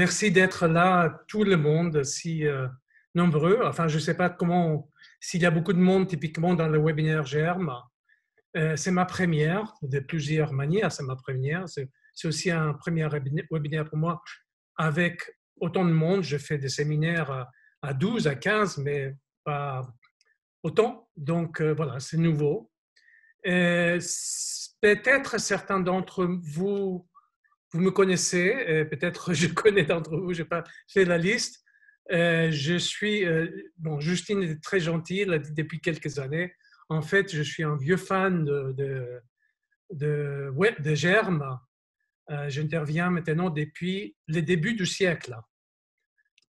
Merci d'être là, tout le monde, si nombreux. Enfin, je ne sais pas comment, s'il y a beaucoup de monde typiquement dans le webinaire Germe. C'est ma première, de plusieurs manières, c'est ma première. C'est aussi un premier webinaire pour moi avec autant de monde. Je fais des séminaires à 12, à 15, mais pas autant. Donc voilà, c'est nouveau. Peut-être certains d'entre vous, vous me connaissez, peut-être je connais d'entre vous, je n'ai pas fait la liste. Je suis, bon, Justine est très gentille, elle l'a dit depuis quelques années. En fait, je suis un vieux fan de Germe. J'interviens maintenant depuis les débuts du siècle,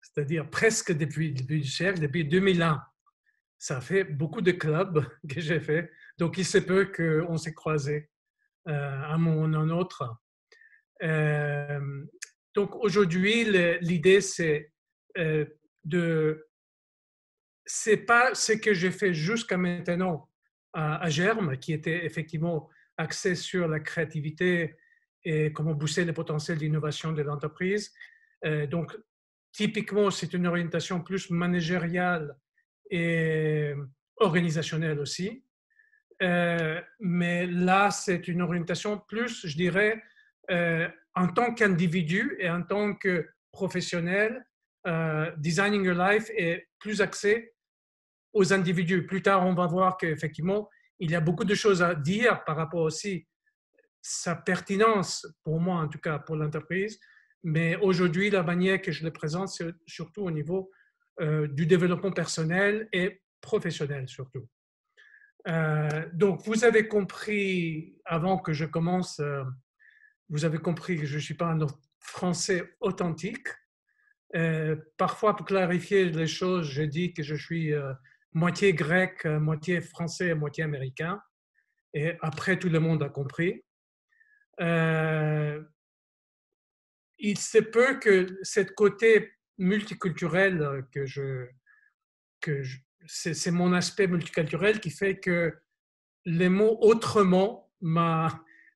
c'est-à-dire presque depuis le début du siècle, depuis 2001. Ça fait beaucoup de clubs que j'ai fait, donc il se peut qu'on s'est croisés à un moment ou à un autre. Donc aujourd'hui, l'idée c'est de, c'est pas ce que j'ai fait jusqu'à maintenant à Germe, qui était effectivement axé sur la créativité et comment booster le potentiel d'innovation de l'entreprise. Donc typiquement, c'est une orientation plus managériale et organisationnelle aussi. Mais là, c'est une orientation plus, je dirais, en tant qu'individu et en tant que professionnel, Designing Your Life est plus axé aux individus. Plus tard, on va voir qu'effectivement, il y a beaucoup de choses à dire par rapport aussi à sa pertinence, pour moi en tout cas, pour l'entreprise. Mais aujourd'hui, la manière que je le présente, c'est surtout au niveau du développement personnel et professionnel surtout. Donc, vous avez compris, avant que je commence, vous avez compris que je ne suis pas un français authentique. Parfois, pour clarifier les choses, je dis que je suis moitié grec, moitié français, moitié américain. Et après, tout le monde a compris. Il se peut que ce côté multiculturel c'est mon aspect multiculturel qui fait que les mots autrement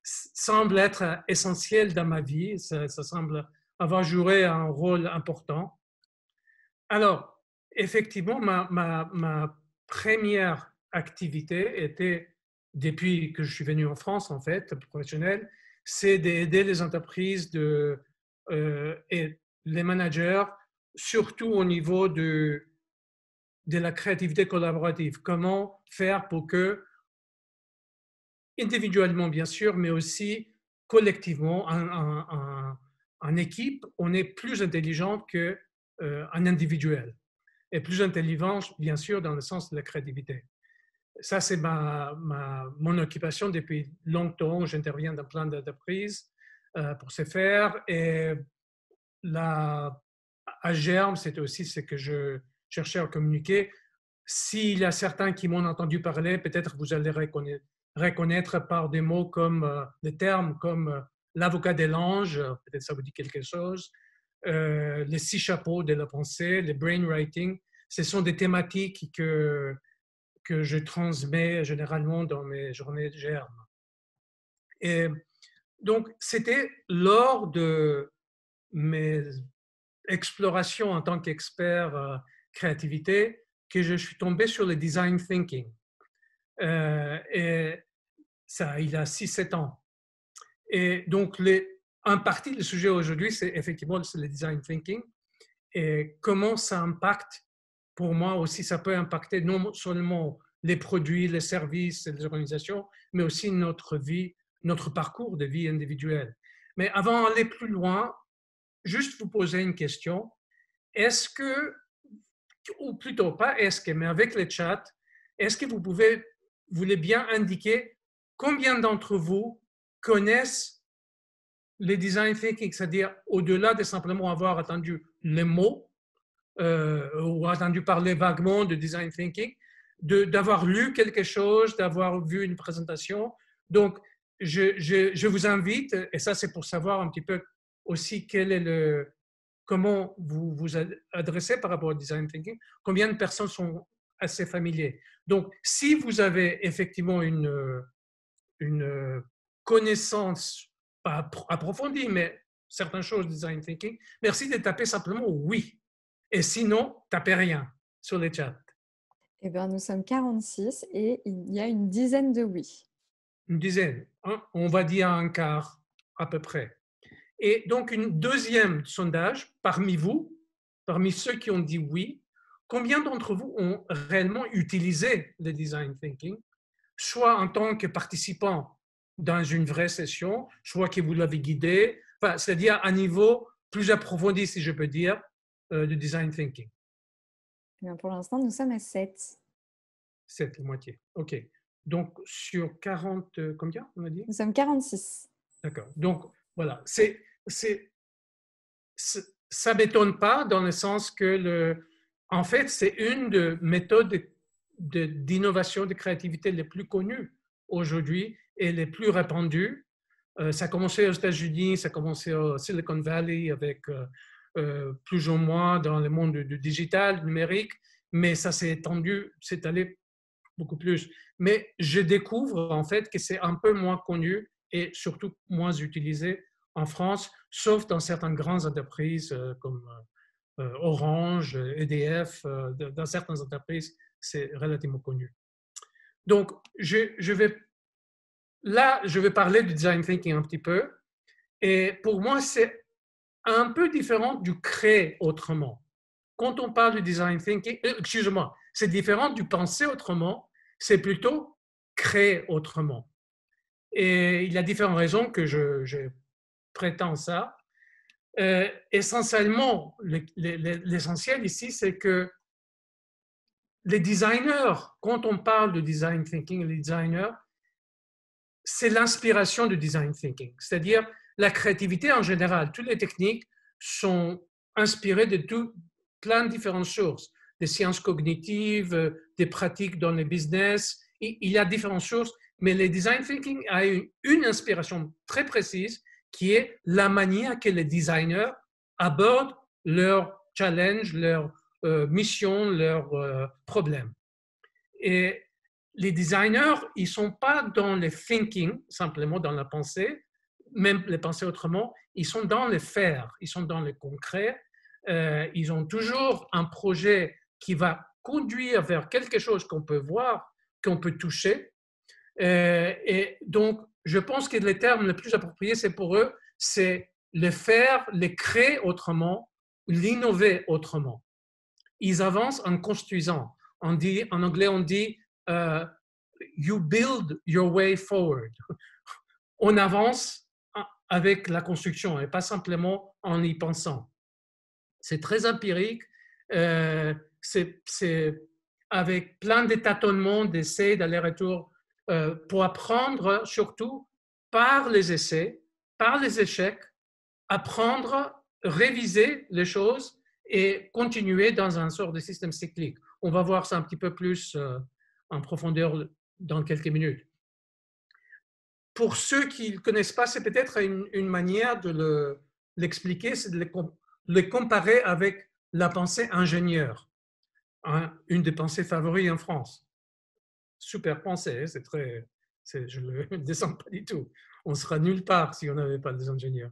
semble être essentiel dans ma vie. Ça semble avoir joué un rôle important. Alors, effectivement, ma première activité était, depuis que je suis venu en France, en fait, professionnelle, c'est d'aider les entreprises et les managers, surtout au niveau de la créativité collaborative. Comment faire pour que, individuellement bien sûr, mais aussi collectivement, en équipe, on est plus intelligent qu'un individuel. Et plus intelligent, bien sûr, dans le sens de la créativité. Ça, c'est mon occupation depuis longtemps. J'interviens dans plein d'entreprises pour ce faire. Et là, à Germe, c'était aussi ce que je cherchais à communiquer. S'il y a certains qui m'ont entendu parler, peut-être vous allez reconnaître par des mots comme des termes comme l'avocat des langes, peut-être ça vous dit quelque chose, les 6 chapeaux de la pensée, le brainwriting. Ce sont des thématiques que je transmets généralement dans mes journées de Germe. Et donc, c'était lors de mes explorations en tant qu'expert créativité que je suis tombé sur le design thinking. Et ça, il y a 6-7 ans. Et donc, en partie, le sujet aujourd'hui, c'est effectivement le design thinking et comment ça impacte, pour moi aussi, ça peut impacter non seulement les produits, les services, les organisations, mais aussi notre vie, notre parcours de vie individuelle. Mais avant d'aller plus loin, juste vous poser une question. Est-ce que, ou plutôt pas est-ce que, mais avec le chat, est-ce que vous voulez bien indiquer combien d'entre vous connaissent les design thinking, c'est-à-dire au-delà de simplement avoir entendu les mots ou entendu parler vaguement de design thinking, d'avoir lu quelque chose, d'avoir vu une présentation. Donc, je vous invite, et ça c'est pour savoir un petit peu aussi comment vous vous adressez par rapport au design thinking, combien de personnes sont assez familiers. Donc, si vous avez effectivement une connaissance pas approfondie, mais certaines choses de design thinking, merci de taper simplement oui. Et sinon, tapez rien sur les chats. Eh bien, nous sommes 46 et il y a une dizaine de oui. Une dizaine, hein, on va dire un quart à peu près. Et donc, une deuxième sondage parmi vous, parmi ceux qui ont dit oui, combien d'entre vous ont réellement utilisé le design thinking, soit en tant que participant dans une vraie session, soit que vous l'avez guidé, enfin, c'est-à-dire à un niveau plus approfondi, si je peux dire, de design thinking. Eh bien, pour l'instant, nous sommes à 7. C'est la moitié. OK. Donc, sur 40, combien on a dit? Nous sommes 46. D'accord. Donc, voilà. Ça ne m'étonne pas dans le sens que, en fait, c'est une des méthodes d'innovation, de créativité les plus connues aujourd'hui et les plus répandues. Ça a commencé aux États-Unis, ça a commencé au Silicon Valley avec plus ou moins dans le monde du digital, numérique, mais ça s'est étendu, c'est allé beaucoup plus. Mais je découvre en fait que c'est un peu moins connu et surtout moins utilisé en France, sauf dans certaines grandes entreprises comme Orange, EDF, dans certaines entreprises, c'est relativement connu. Donc, je vais parler du design thinking un petit peu. Et pour moi, c'est un peu différent du créer autrement. Quand on parle du design thinking, excusez-moi, c'est différent du penser autrement, c'est plutôt créer autrement. Et il y a différentes raisons que je prétends ça. Essentiellement, l'essentiel ici, c'est que les designers, quand on parle de design thinking, les designers, c'est l'inspiration du design thinking, c'est-à-dire la créativité en général. Toutes les techniques sont inspirées de plein de différentes sources, des sciences cognitives, des pratiques dans le business. Il y a différentes sources, mais le design thinking a une inspiration très précise qui est la manière que les designers abordent leurs challenges, leurs missions, leurs problèmes. Et les designers, ils ne sont pas dans le thinking, simplement dans la pensée, même les penser autrement, ils sont dans le faire, ils sont dans le concret. Ils ont toujours un projet qui va conduire vers quelque chose qu'on peut voir, qu'on peut toucher. Et donc, je pense que le terme le plus approprié, c'est pour eux, c'est le faire, le créer autrement, l'innover autrement. Ils avancent en construisant. En anglais, on dit you build your way forward. On avance avec la construction et pas simplement en y pensant. C'est très empirique. C'est avec plein de tâtonnements, d'essais, d'aller-retour pour apprendre surtout par les essais, par les échecs, apprendre, réviser les choses et continuer dans un sort de système cyclique. On va voir ça un petit peu plus en profondeur dans quelques minutes. Pour ceux qui ne le connaissent pas, c'est peut-être une manière de l'expliquer, c'est de le comparer avec la pensée ingénieur, hein, une des pensées favorites en France. Super pensée, c'est très, je ne le descends pas du tout. On ne sera nulle part si on n'avait pas des ingénieurs.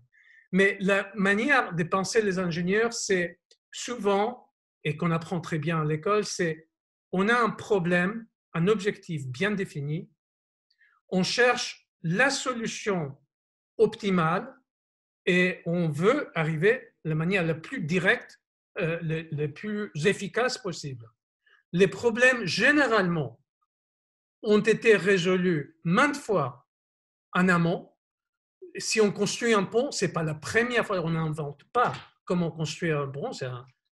Mais la manière de penser les ingénieurs, c'est souvent, et qu'on apprend très bien à l'école, c'est on a un problème, un objectif bien défini, on cherche la solution optimale et on veut arriver de la manière la plus directe, la plus efficace possible. Les problèmes, généralement, ont été résolus maintes fois en amont. Si on construit un pont, ce n'est pas la première fois, on n'invente pas comment construire un pont, c'est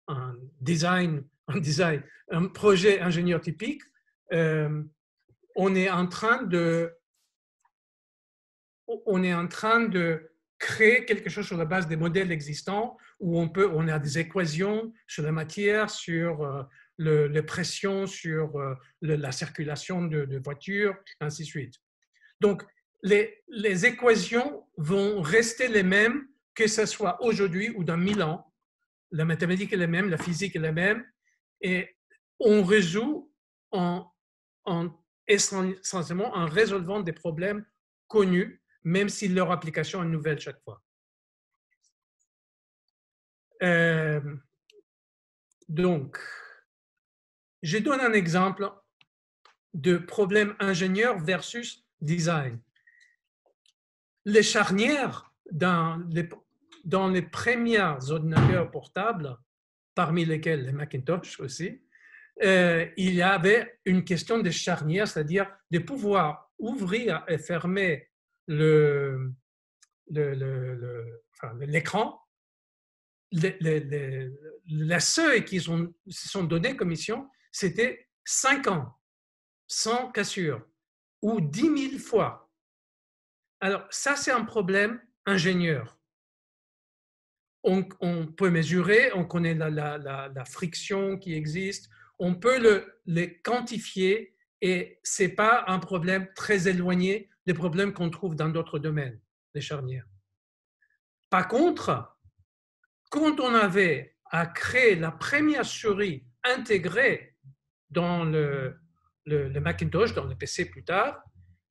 un design, un projet ingénieur typique. On est en train de créer quelque chose sur la base des modèles existants où on a des équations sur la matière, sur les pressions, sur la circulation de voitures, ainsi de suite. Donc, les équations vont rester les mêmes que ce soit aujourd'hui ou dans 1000 ans. La mathématique est la même, la physique est la même, et on résout essentiellement en résolvant des problèmes connus, même si leur application est nouvelle chaque fois. Euh, donc, je donne un exemple de problème ingénieur versus design. Les charnières dans les premiers ordinateurs portables, parmi lesquels les Macintosh aussi, il y avait une question de charnière, c'est-à-dire de pouvoir ouvrir et fermer l'écran. Les seuils qui se sont donnés comme mission, c'était 5 ans, sans cassure, ou 10 000 fois. Alors, ça, c'est un problème ingénieur. On peut mesurer, on connaît la friction qui existe, on peut les quantifier et ce n'est pas un problème très éloigné des problèmes qu'on trouve dans d'autres domaines, les charnières. Par contre, quand on avait à créer la première souris intégrée dans le Macintosh, dans le PC plus tard,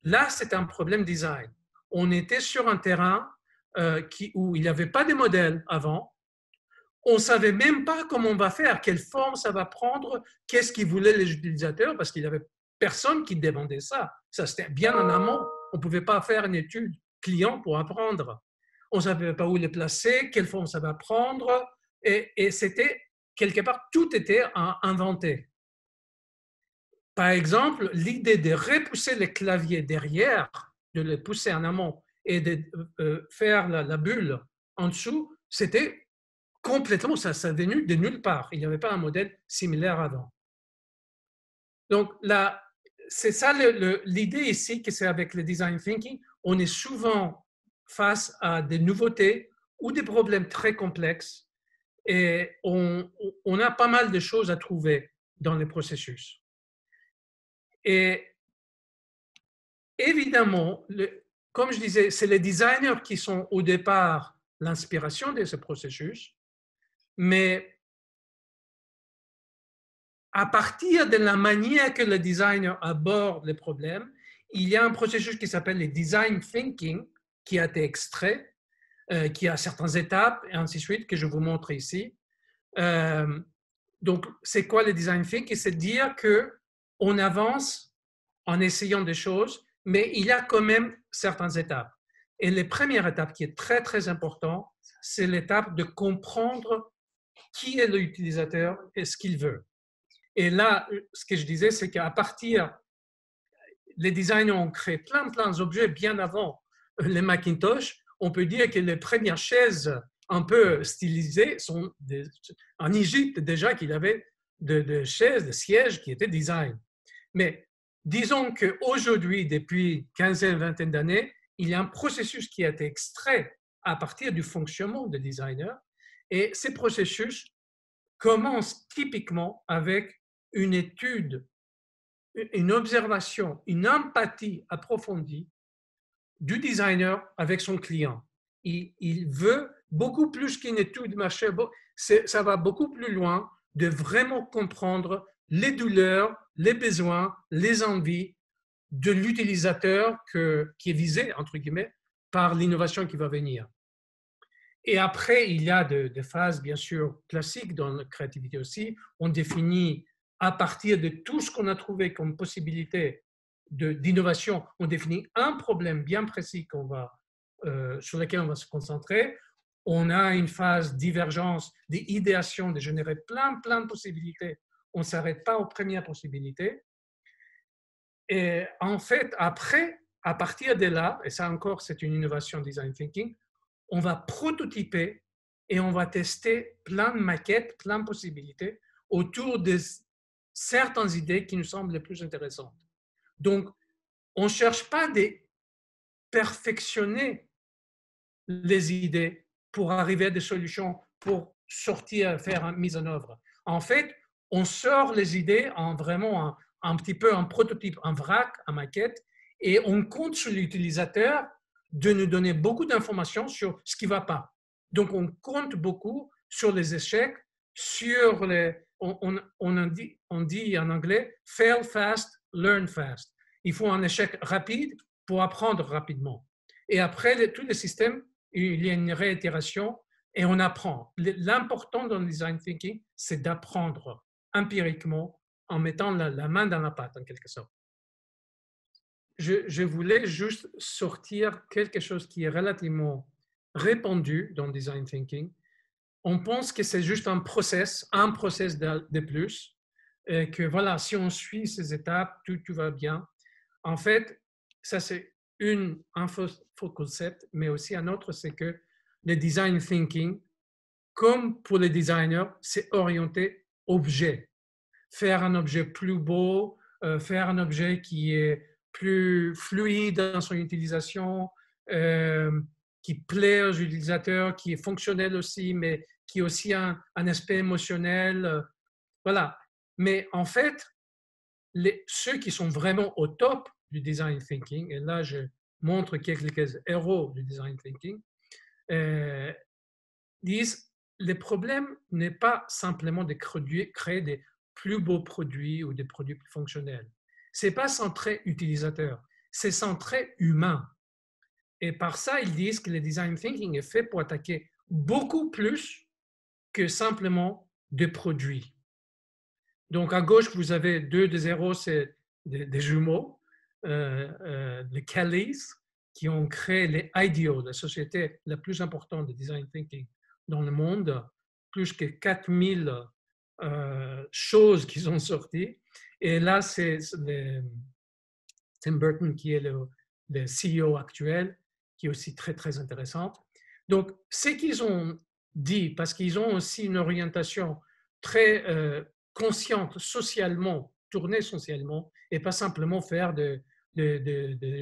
là, c'est un problème design. On était sur un terrain où il n'y avait pas de modèle avant. On ne savait même pas comment on va faire, quelle forme ça va prendre, qu'est-ce qu'ils voulaient les utilisateurs, parce qu'il n'y avait personne qui demandait ça. Ça, c'était bien en amont. On ne pouvait pas faire une étude client pour apprendre. On ne savait pas où les placer, quelle forme ça va prendre, et c'était, quelque part, tout était inventé. Par exemple, l'idée de repousser les claviers derrière, de les pousser en amont et de faire la bulle en dessous, c'était complètement, ça est venu de nulle part. Il n'y avait pas un modèle similaire avant. Donc, c'est ça l'idée ici, que c'est avec le design thinking, on est souvent face à des nouveautés ou des problèmes très complexes et on a pas mal de choses à trouver dans les processus. Et évidemment, comme je disais, c'est les designers qui sont au départ l'inspiration de ce processus, mais à partir de la manière que le designer aborde les problèmes, il y a un processus qui s'appelle le design thinking, qui a été extrait, qui a certaines étapes, et ainsi de suite, que je vous montre ici. Donc, c'est quoi le design thinking? C'est dire qu'on avance en essayant des choses, mais il y a quand même certaines étapes. Et la première étape qui est très, très importante, c'est l'étape de comprendre qui est l'utilisateur et ce qu'il veut. Et là, ce que je disais, c'est qu'à partir, les designers ont créé plein d'objets bien avant les Macintosh. On peut dire que les premières chaises un peu stylisées sont en Égypte déjà qu'il y avait de chaises, de sièges qui étaient design. Mais disons qu'aujourd'hui, depuis 15-20 d'années, il y a un processus qui a été extrait à partir du fonctionnement des designers. Et ces processus commencent typiquement avec une étude, une observation, une empathie approfondie du designer avec son client. Il veut beaucoup plus qu'une étude de marché, ça va beaucoup plus loin de vraiment comprendre les douleurs, les besoins, les envies de l'utilisateur qui est visé, entre guillemets, par l'innovation qui va venir. Et après, il y a des phases, bien sûr, classiques dans la créativité aussi. On définit à partir de tout ce qu'on a trouvé comme possibilité d'innovation, on définit un problème bien précis sur lequel on va se concentrer. On a une phase divergence, d'idéation, de générer plein de possibilités. On ne s'arrête pas aux premières possibilités. Et en fait, après, à partir de là, et ça encore, c'est une innovation design thinking, on va prototyper et on va tester plein de maquettes, plein de possibilités autour de certaines idées qui nous semblent les plus intéressantes. Donc, on ne cherche pas à perfectionner les idées pour arriver à des solutions, pour sortir, faire une mise en œuvre. En fait, on sort les idées en vraiment un petit peu un prototype, un vrac, en maquette, et on compte sur l'utilisateur de nous donner beaucoup d'informations sur ce qui ne va pas. Donc, on compte beaucoup sur les échecs, sur on dit en anglais « fail fast, learn fast ». Il faut un échec rapide pour apprendre rapidement. Et après, tous les systèmes, il y a une réitération et on apprend. L'important dans le design thinking, c'est d'apprendre empiriquement en mettant la main dans la pâte, en quelque sorte. Je voulais juste sortir quelque chose qui est relativement répandu dans le design thinking. On pense que c'est juste un process de plus, et que voilà, si on suit ces étapes, tout va bien. En fait, ça c'est un faux concept, mais aussi un autre, c'est que le design thinking, comme pour les designers, c'est orienté objet. Faire un objet plus beau, faire un objet qui est plus fluide dans son utilisation, qui plaît aux utilisateurs, qui est fonctionnel aussi, mais qui a aussi un aspect émotionnel. Voilà. Mais en fait, ceux qui sont vraiment au top du design thinking, et là je montre quelques héros du design thinking, disent le problème n'est pas simplement de créer des plus beaux produits ou des produits plus fonctionnels. Ce n'est pas centré utilisateur, c'est centré humain. Et par ça, ils disent que le design thinking est fait pour attaquer beaucoup plus que simplement des produits. Donc à gauche, vous avez deux des héros, c'est des jumeaux, les Kellys, qui ont créé les IDEO, la société la plus importante de design thinking dans le monde, plus que 4000 choses qui sont sorties. Et là, c'est Tim Burton qui est le CEO actuel, qui est aussi très, très intéressant. Donc, ce qu'ils ont dit, parce qu'ils ont aussi une orientation très consciente socialement, tournée socialement, et pas simplement faire de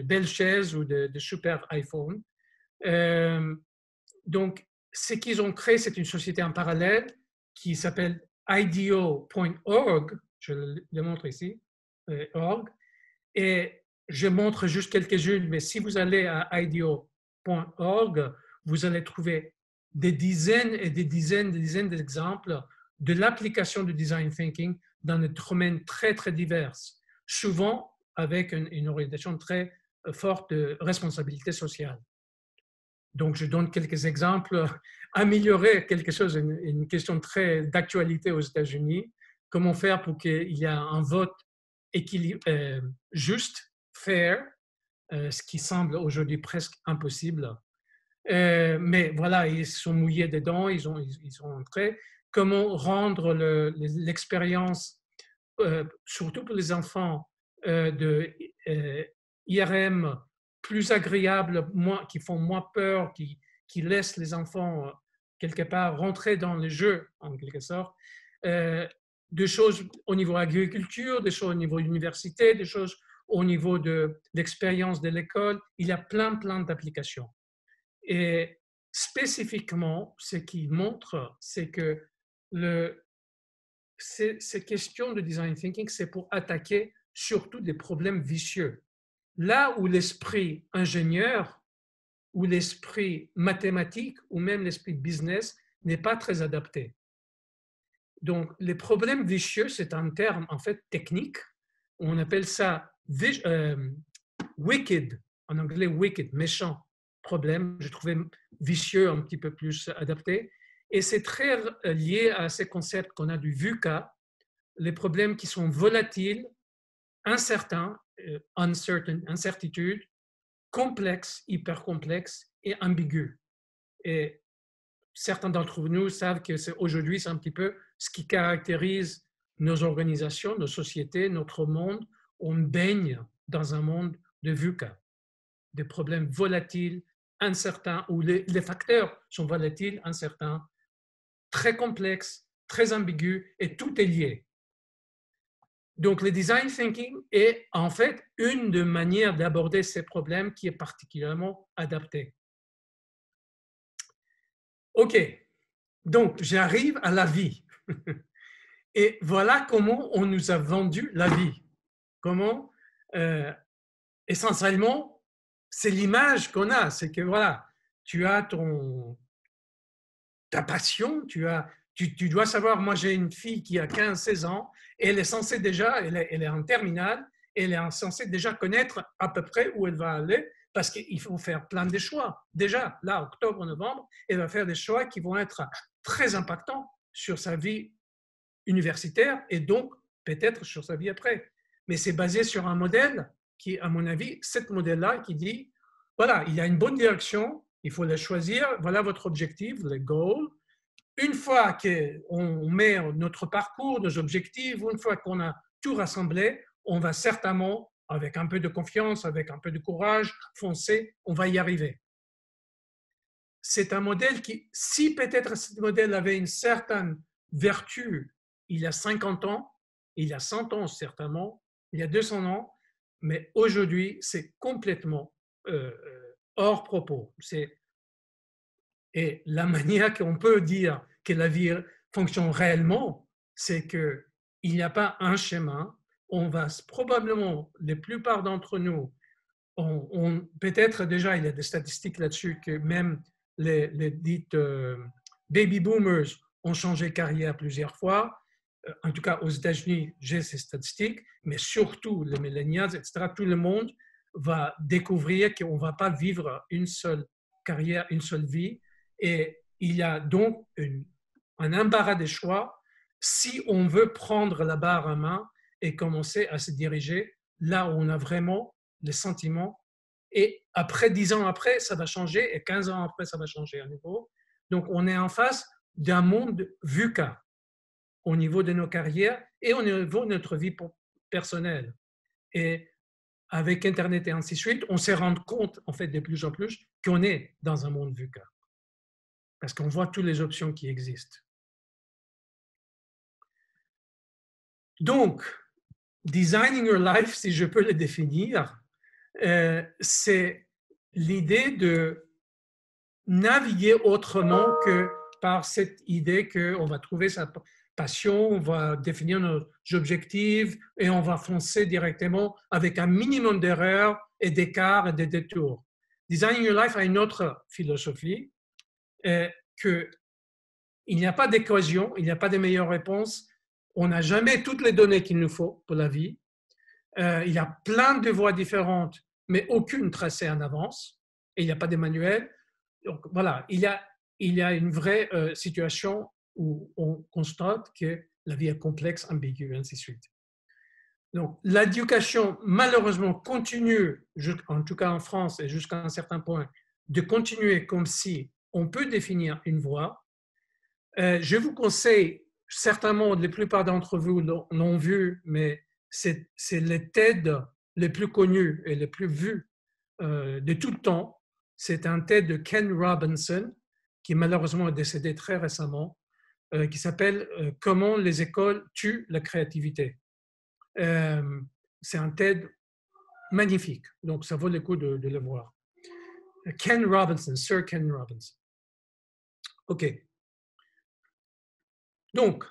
belles chaises ou de super iPhone. Donc, ce qu'ils ont créé, c'est une société en parallèle qui s'appelle IDEO.org, je le montre ici, org, et je montre juste quelques-unes, mais si vous allez à IDEO.org, vous allez trouver des dizaines et des dizaines d'exemples de l'application du design thinking dans des domaines très, très divers, souvent avec une orientation très forte de responsabilité sociale. Donc, je donne quelques exemples. Améliorer quelque chose, une question très d'actualité aux États-Unis. Comment faire pour qu'il y ait un vote juste, fair, ce qui semble aujourd'hui presque impossible. Mais voilà, ils sont mouillés dedans, ils sont entrés. Comment rendre l'expérience, surtout pour les enfants, de IRM plus agréable, qui font moins peur, qui laissent les enfants quelque part rentrer dans les jeux, en quelque sorte. Des choses au niveau agriculture, des choses au niveau université, des choses au niveau de l'expérience de l'école. Il y a plein d'applications. Et spécifiquement, ce qui montre, c'est que ces questions de design thinking, c'est pour attaquer surtout des problèmes vicieux. Là où l'esprit ingénieur ou l'esprit mathématique ou même l'esprit business n'est pas très adapté. Donc, les problèmes vicieux, c'est un terme en fait technique. On appelle ça wicked, en anglais wicked, méchant problème. Je trouvais vicieux un petit peu plus adapté. Et c'est très lié à ces concepts qu'on a du VUCA, les problèmes qui sont volatiles, incertains, incertitude, complexe, hyper complexe et ambigu. Et certains d'entre nous savent que aujourd'hui, c'est un petit peu ce qui caractérise nos organisations, nos sociétés, notre monde. On baigne dans un monde de VUCA, des problèmes volatiles, incertains, où les facteurs sont volatiles, incertains, très complexes, très ambigus, et tout est lié. Donc, le design thinking est en fait une des manières d'aborder ces problèmes qui est particulièrement adaptée. OK, donc j'arrive à la vie. Et voilà comment on nous a vendu la vie. Comment, essentiellement, c'est l'image qu'on a. C'est que voilà, tu as ta passion, tu dois savoir, moi j'ai une fille qui a 15-16 ans, et elle est censée déjà, elle est en terminale, elle est censée déjà connaître à peu près où elle va aller, parce qu'il faut faire plein de choix. Déjà, là, octobre, novembre, elle va faire des choix qui vont être très impactants sur sa vie universitaire et donc peut-être sur sa vie après. Mais c'est basé sur un modèle qui, à mon avis, ce modèle-là qui dit, voilà, il y a une bonne direction, il faut la choisir, voilà votre objectif, le goal. Une fois qu'on met notre parcours, nos objectifs, une fois qu'on a tout rassemblé, on va certainement, avec un peu de confiance, avec un peu de courage, foncer, on va y arriver. C'est un modèle qui, si peut-être ce modèle avait une certaine vertu il y a 50 ans, il y a 100 ans certainement, il y a 200 ans, mais aujourd'hui, c'est complètement hors propos. Et la manière qu'on peut dire que la vie fonctionne réellement, c'est qu'il n'y a pas un schéma. On va probablement, la plupart d'entre nous, peut-être déjà, il y a des statistiques là-dessus que même les dites baby boomers ont changé de carrière plusieurs fois. En tout cas, aux États-Unis, j'ai ces statistiques, mais surtout les millennials, etc., tout le monde va découvrir qu'on ne va pas vivre une seule carrière, une seule vie. Et il y a donc un embarras des choix si on veut prendre la barre à main et commencer à se diriger là où on a vraiment le sentiment. Et après, 10 ans après, ça va changer, et 15 ans après, ça va changer à nouveau. Donc, on est en face d'un monde VUCA au niveau de nos carrières et au niveau de notre vie personnelle. Et avec Internet et ainsi de suite, on s'est rendu compte, en fait, de plus en plus qu'on est dans un monde VUCA. Parce qu'on voit toutes les options qui existent. Donc, Designing Your Life, si je peux le définir, c'est l'idée de naviguer autrement que par cette idée qu'on va trouver sa passion, on va définir nos objectifs et on va foncer directement avec un minimum d'erreurs et d'écarts et de détours. Designing Your Life a une autre philosophie, qu'il n'y a pas d'équation, il n'y a pas de meilleure réponse, on n'a jamais toutes les données qu'il nous faut pour la vie, il y a plein de voies différentes, mais aucune tracée en avance, et il n'y a pas de manuel. Donc voilà, il y a une vraie situation où on constate que la vie est complexe, ambiguë, et ainsi de suite. Donc l'éducation, malheureusement, continue, en tout cas en France et jusqu'à un certain point, de continuer comme si on peut définir une voie. Je vous conseille, certainement, la plupart d'entre vous l'ont vu, mais c'est les TED les plus connus et les plus vus de tout le temps. C'est un TED de Ken Robinson, qui malheureusement est décédé très récemment, qui s'appelle « Comment les écoles tuent la créativité ». C'est un TED magnifique, donc ça vaut le coup de le voir. Ken Robinson, Sir Ken Robinson. OK. Donc,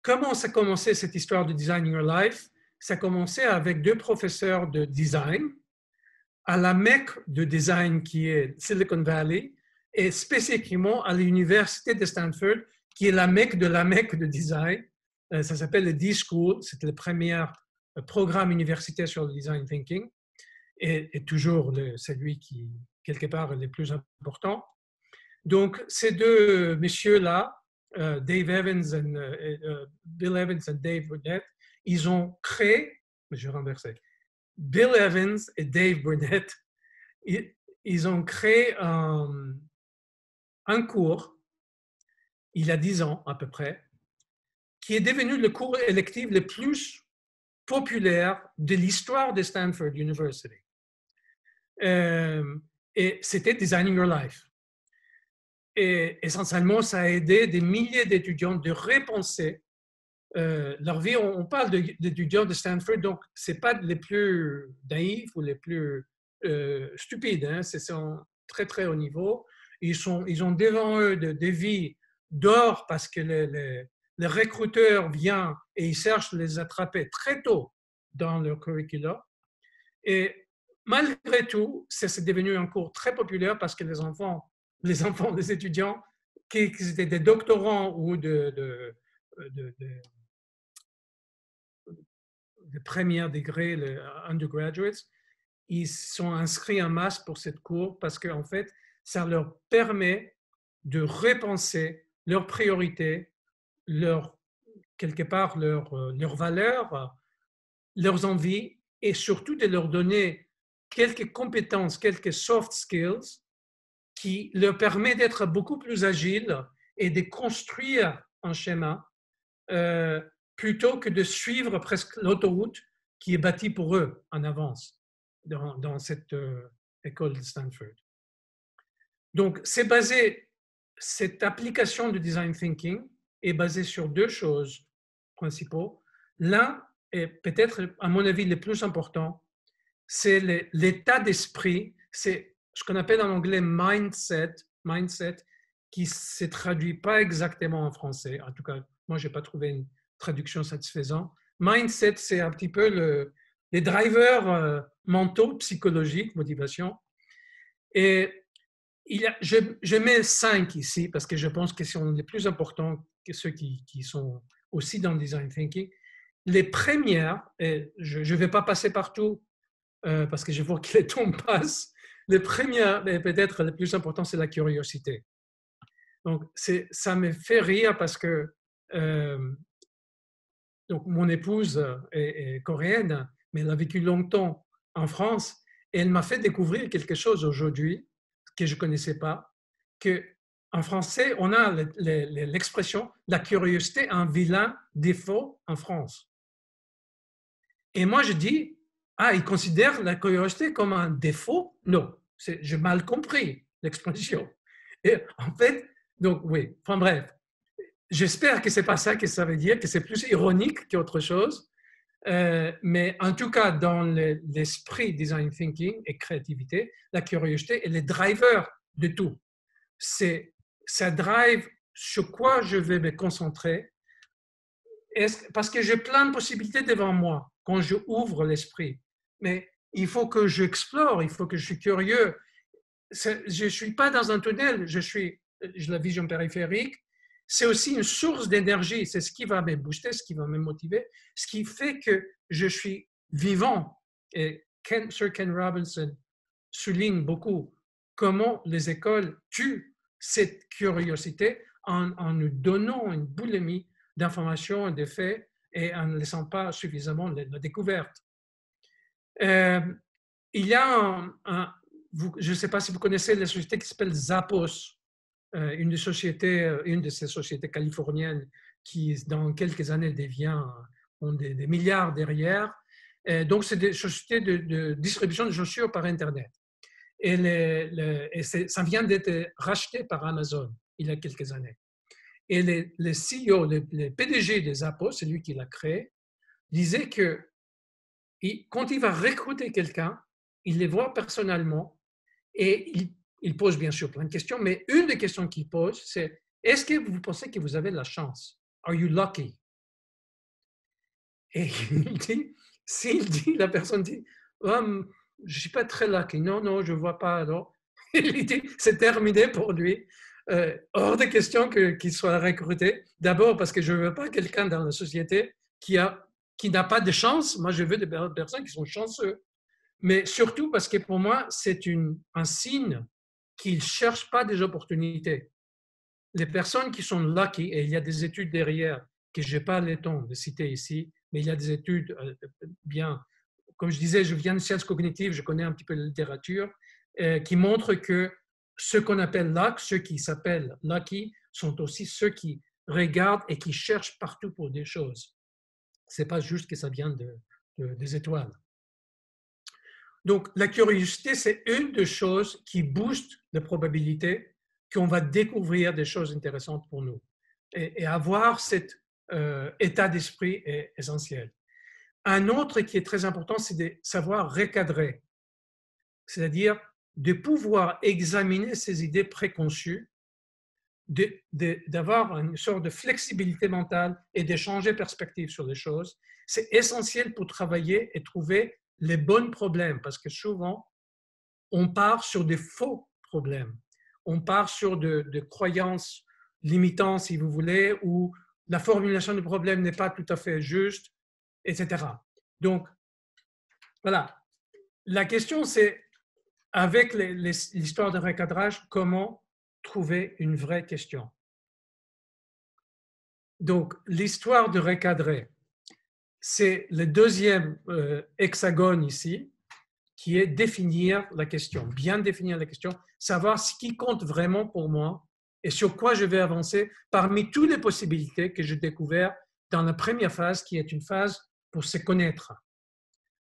comment ça a commencé cette histoire de Designing Your Life? Ça a commencé avec deux professeurs de design à la Mecque de design qui est Silicon Valley et spécifiquement à l'université de Stanford qui est la Mecque de design. Ça s'appelle le D-School, c'est le premier programme universitaire sur le design thinking et toujours celui qui, quelque part, est le plus important. Donc, ces deux messieurs-là, Bill Evans et Dave Burnett, ils ont créé, je vais renverser, Bill Evans et Dave Burnett, ils ont créé un cours, il y a 10 ans à peu près, qui est devenu le cours électif le plus populaire de l'histoire de Stanford University. Et c'était Designing Your Life. Et essentiellement, ça a aidé des milliers d'étudiants de repenser leur vie. On parle d'étudiants de Stanford, donc ce n'est pas les plus naïfs ou les plus stupides, hein, c'est très très haut niveau. Ils ont devant eux des vies d'or parce que les recruteurs viennent et ils cherchent de les attraper très tôt dans leur curriculum. Et malgré tout, c'est devenu un cours très populaire parce que les enfants des étudiants qui étaient des doctorants ou de premier degré, les undergraduates, ils sont inscrits en masse pour cette cour parce qu'en fait, ça leur permet de repenser leurs priorités, quelque part leurs valeurs, leurs envies et surtout de leur donner quelques compétences, quelques soft skills qui leur permettent d'être beaucoup plus agiles et de construire un schéma plutôt que de suivre presque l'autoroute qui est bâtie pour eux en avance dans cette école de Stanford. Donc, cette application du design thinking est basée sur deux choses principaux. L'un, et peut-être à mon avis le plus important, c'est l'état d'esprit, c'est ce qu'on appelle en anglais mindset, qui ne se traduit pas exactement en français. En tout cas, moi, je n'ai pas trouvé une traduction satisfaisante. Mindset, c'est un petit peu les drivers mentaux, psychologiques, motivation. Et je mets 5 ici parce que je pense que sont les plus importants que ceux qui sont aussi dans le design thinking. Les premières, et je ne vais pas passer partout parce que je vois que les temps passent. Les premières, et peut-être le plus important, c'est la curiosité. Donc, ça me fait rire parce que donc mon épouse est coréenne, mais elle a vécu longtemps en France et elle m'a fait découvrir quelque chose aujourd'hui que je ne connaissais pas, qu'en français, on a l'expression « la curiosité, un vilain défaut en France ». Et moi, je dis, ah, ils considèrent la curiosité comme un défaut? Non, j'ai mal compris l'expression. Et en fait, donc oui, enfin bref, j'espère que ce n'est pas ça que ça veut dire, que c'est plus ironique qu'autre chose. Mais en tout cas, dans l'esprit design thinking et créativité, la curiosité est le driver de tout. Ça drive sur quoi je vais me concentrer parce que j'ai plein de possibilités devant moi quand je ouvre l'esprit. Mais il faut que j'explore, il faut que je suis curieux. Je ne suis pas dans un tunnel, j'ai la vision périphérique. C'est aussi une source d'énergie, c'est ce qui va me booster, ce qui va me motiver, ce qui fait que je suis vivant. Et Sir Ken Robinson souligne beaucoup comment les écoles tuent cette curiosité en nous donnant une boulimie d'informations et de faits et en ne laissant pas suffisamment la découverte. Il y a je ne sais pas si vous connaissez la société qui s'appelle Zappos, une de ces sociétés californiennes qui, dans quelques années, ont des milliards derrière. Donc, c'est des sociétés de distribution de chaussures par Internet. Et ça vient d'être racheté par Amazon il y a quelques années. Et le CEO, le PDG des Zappos, c'est lui qui l'a créé, disait que quand il va recruter quelqu'un, il les voit personnellement et il pose bien sûr plein de questions, mais une des questions qu'il pose, c'est est-ce que vous pensez que vous avez de la chance? Are you lucky? Et la personne dit, je ne suis pas très lucky, non, je ne vois pas. Non. Il dit, c'est terminé pour lui. Hors de question qu'il soit recruté. D'abord parce que je ne veux pas quelqu'un dans la société qui n'a pas de chance. Moi, je veux des personnes qui sont chanceux. Mais surtout parce que pour moi, c'est un signe qu'ils ne cherchent pas des opportunités. Les personnes qui sont lucky, et il y a des études derrière que je n'ai pas le temps de citer ici, mais il y a des études bien, comme je disais, je viens de sciences cognitives, je connais un petit peu la littérature, qui montrent que ceux qu'on appelle luck, ceux qui s'appellent lucky, sont aussi ceux qui regardent et qui cherchent partout pour des choses. Ce n'est pas juste que ça vient des étoiles. Donc, la curiosité, c'est une des choses qui booste la probabilité qu'on va découvrir des choses intéressantes pour nous. Et avoir cet état d'esprit est essentiel. Un autre qui est très important, c'est de savoir recadrer, c'est-à-dire de pouvoir examiner ses idées préconçues, d'avoir une sorte de flexibilité mentale et de changer de perspective sur les choses. C'est essentiel pour travailler et trouver les bons problèmes, parce que souvent, on part sur des faux problèmes. On part sur de croyances limitantes, si vous voulez, où la formulation du problème n'est pas tout à fait juste, etc. Donc, voilà. La question, c'est, avec l'histoire de recadrage, comment trouver une vraie question? Donc, l'histoire de recadrer, c'est le deuxième hexagone ici, qui est définir la question, bien définir la question, savoir ce qui compte vraiment pour moi et sur quoi je vais avancer parmi toutes les possibilités que j'ai découvertes dans la première phase, qui est une phase pour se connaître.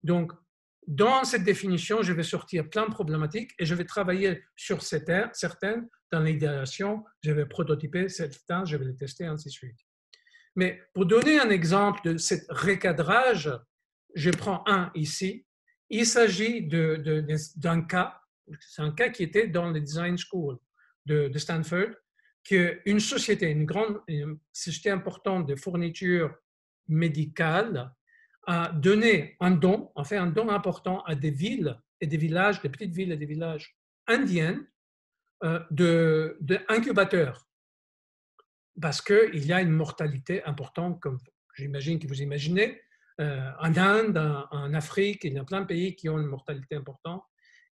Donc, dans cette définition, je vais sortir plein de problématiques et je vais travailler sur certaines dans l'idéation, je vais prototyper certains, je vais les tester, ainsi de suite. Mais pour donner un exemple de ce recadrage, je prends un ici. Il s'agit d'un cas, c'est un cas qui était dans le Design School de Stanford, qu'une société, une société importante de fourniture médicale a donné un don, a fait un don important à des villes et des villages, des petites villes et des villages indiens d'incubateurs. Parce qu'il y a une mortalité importante, comme j'imagine que vous imaginez, en Inde, en Afrique, il y a plein de pays qui ont une mortalité importante.